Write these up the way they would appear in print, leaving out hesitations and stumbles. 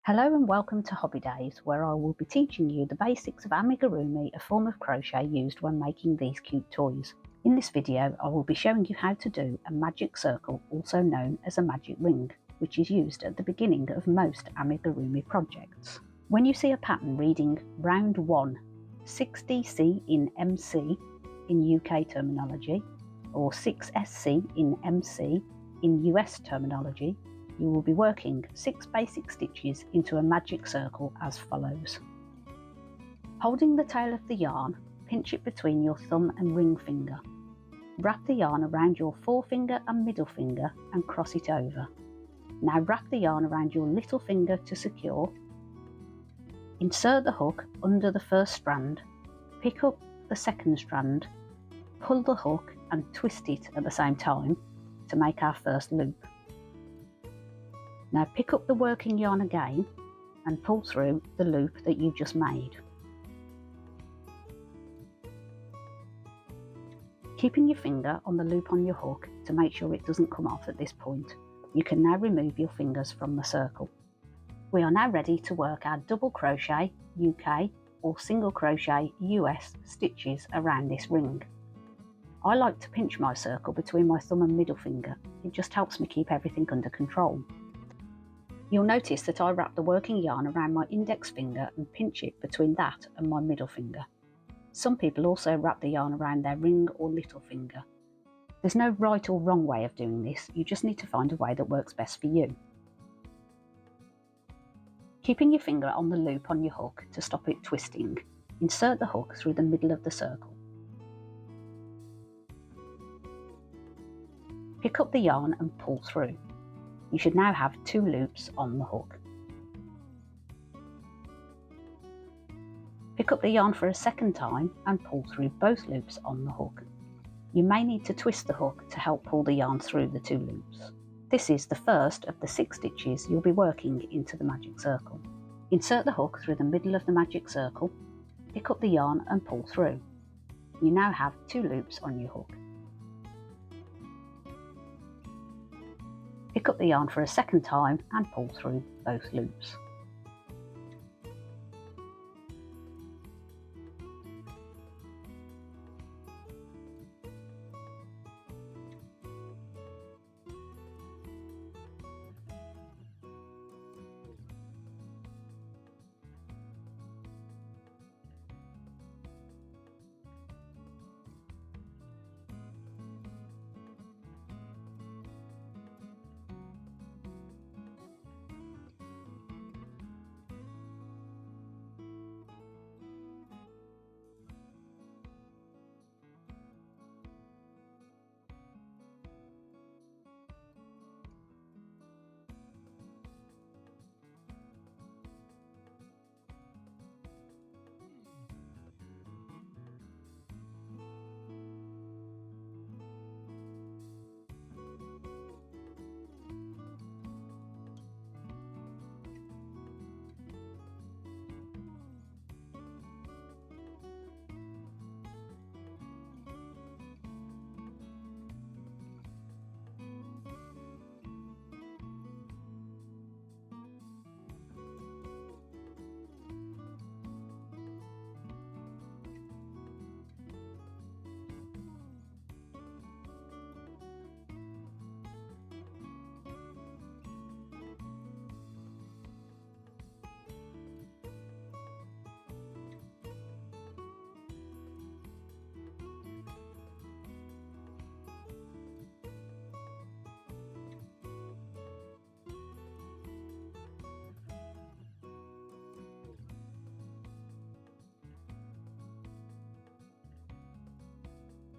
Hello and welcome to Hobby Days, where I will be teaching you the basics of amigurumi, a form of crochet used when making these cute toys. In this video I will be showing you how to do a magic circle, also known as a magic ring, which is used at the beginning of most amigurumi projects. When you see a pattern reading round 1, 6DC in MC in UK terminology, or 6SC in MC in US terminology, you will be working 6 basic stitches into a magic circle as follows. Holding the tail of the yarn, pinch it between your thumb and ring finger. Wrap the yarn around your forefinger and middle finger and cross it over. Now wrap the yarn around your little finger to secure. Insert the hook under the first strand, pick up the second strand, pull the hook and twist it at the same time to make our first loop. Now pick up the working yarn again and pull through the loop that you just made. Keeping your finger on the loop on your hook to make sure it doesn't come off at this point, you can now remove your fingers from the circle. We are now ready to work our double crochet UK or single crochet US stitches around this ring. I like to pinch my circle between my thumb and middle finger. It just helps me keep everything under control. You'll notice that I wrap the working yarn around my index finger and pinch it between that and my middle finger. Some people also wrap the yarn around their ring or little finger. There's no right or wrong way of doing this, you just need to find a way that works best for you. Keeping your finger on the loop on your hook to stop it twisting, insert the hook through the middle of the circle. Pick up the yarn and pull through. You should now have 2 loops on the hook. Pick up the yarn for a second time and pull through both loops on the hook. You may need to twist the hook to help pull the yarn through the 2 loops. This is the first of the 6 stitches you'll be working into the magic circle. Insert the hook through the middle of the magic circle, pick up the yarn and pull through. You now have 2 loops on your hook. Pick up the yarn for a second time and pull through both loops.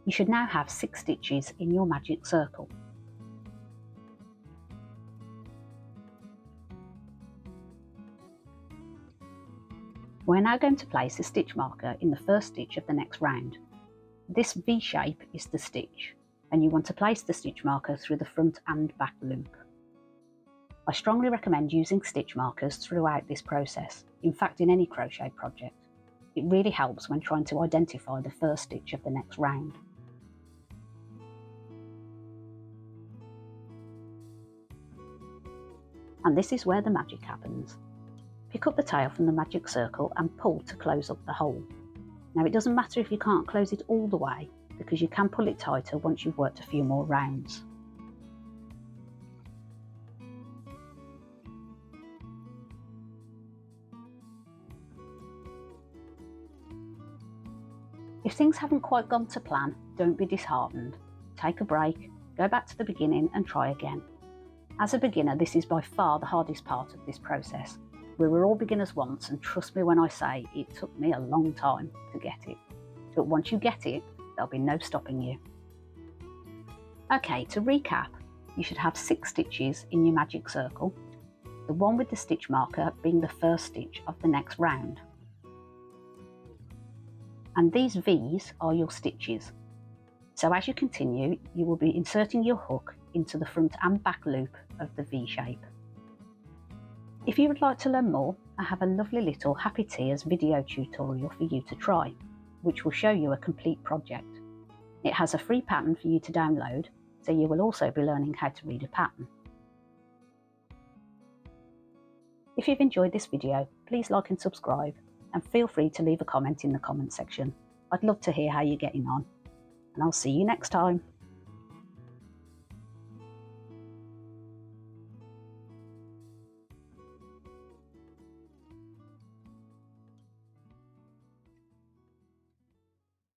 You should now have 6 stitches in your magic circle. We're now going to place a stitch marker in the first stitch of the next round. This V shape is the stitch, and you want to place the stitch marker through the front and back loop. I strongly recommend using stitch markers throughout this process, in fact in any crochet project. It really helps when trying to identify the first stitch of the next round. And this is where the magic happens. Pick up the tail from the magic circle and pull to close up the hole. Now it doesn't matter if you can't close it all the way, because you can pull it tighter once you've worked a few more rounds. If things haven't quite gone to plan, don't be disheartened. Take a break, go back to the beginning and try again. As a beginner, this is by far the hardest part of this process. We were all beginners once, and trust me when I say it took me a long time to get it. But once you get it, there'll be no stopping you. Okay, to recap, you should have 6 stitches in your magic circle, the one with the stitch marker being the first stitch of the next round. And these V's are your stitches. So as you continue, you will be inserting your hook into the front and back loop of the V shape. If you would like to learn more, I have a lovely little Happy Tears video tutorial for you to try, which will show you a complete project. It has a free pattern for you to download, so you will also be learning how to read a pattern. If you've enjoyed this video, please like and subscribe, and feel free to leave a comment in the comment section. I'd love to hear how you're getting on, and I'll see you next time.